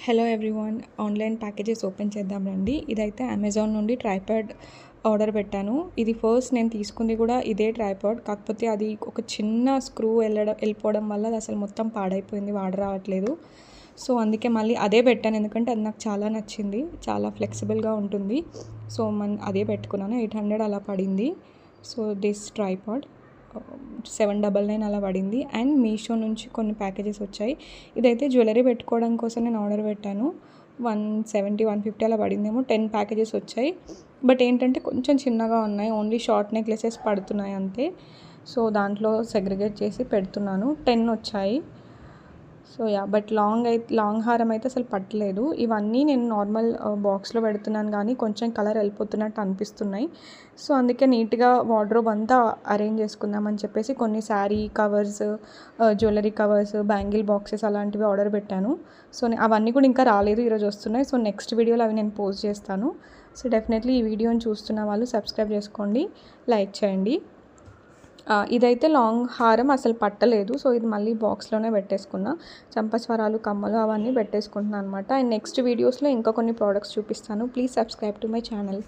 Hello everyone, online packages open చేద్దాం రండి. ఇదైతే అమెజాన్ నుండి ట్రైపాడ్ ఆర్డర్ పెట్టాను. ఇది ఫస్ట్ నేను తీసుకుంది కూడా ఇదే ట్రైపాడ్, కాకపోతే అది ఒక చిన్న స్క్రూ వెళ్ళిపోవడం వల్ల అది అసలు మొత్తం పాడైపోయింది, వాడరావట్లేదు. సో అందుకే మళ్ళీ అదే పెట్టాను, ఎందుకంటే అది నాకు చాలా నచ్చింది, చాలా ఫ్లెక్సిబుల్గా ఉంటుంది. సో అదే పెట్టుకున్నాను. 800 అలా పడింది. సో దిస్ ట్రైపాడ్ 799 అలా పడింది. అండ్ మీషో నుంచి కొన్ని ప్యాకేజెస్ వచ్చాయి. ఇదైతే జ్యువెలరీ పెట్టుకోవడం కోసం నేను ఆర్డర్ పెట్టాను. 170 150 అలా పడిందేమో. 10 ప్యాకేజెస్ వచ్చాయి. బట్ ఏంటంటే కొంచెం చిన్నగా ఉన్నాయి, ఓన్లీ షార్ట్ నెక్లెసెస్ పడుతున్నాయి అంతే. సో దాంట్లో సెగ్రిగేట్ చేసి పెడుతున్నాను. 10 వచ్చాయి. సో బట్ లాంగ్ హారం అయితే అసలు పట్టలేదు. ఇవన్నీ నేను నార్మల్ బాక్స్లో పెడుతున్నాను, కానీ కొంచెం కలర్ వెళ్ళిపోతున్నట్టు అనిపిస్తున్నాయి. సో అందుకే నీట్గా వార్డ్రోబ్ అంతా అరేంజ్ చేసుకుందామని చెప్పేసి కొన్ని sari covers, jewellery covers, bangle boxes అలాంటివి ఆర్డర్ పెట్టాను. సో అవన్నీ కూడా ఇంకా రాలేదు, ఈరోజు వస్తున్నాయి. సో నెక్స్ట్ వీడియోలో అవి నేను పోస్ట్ చేస్తాను. సో డెఫినెట్లీ ఈ వీడియోని చూస్తున్న వాళ్ళు సబ్స్క్రైబ్ చేసుకోండి, లైక్ చేయండి. ఇదైతే లాంగ్ హారం అసలు పట్టలేదు. సో ఇది మళ్ళీ బాక్స్లోనే పెట్టేసుకున్నా. చంపస్వరాలు, కమ్మలు అవన్నీ పెట్టేసుకుంటున్నాను అనమాట. అండ్ నెక్స్ట్ వీడియోస్లో ఇంకా కొన్ని ప్రోడక్ట్స్ చూపిస్తాను. Please subscribe to my channel.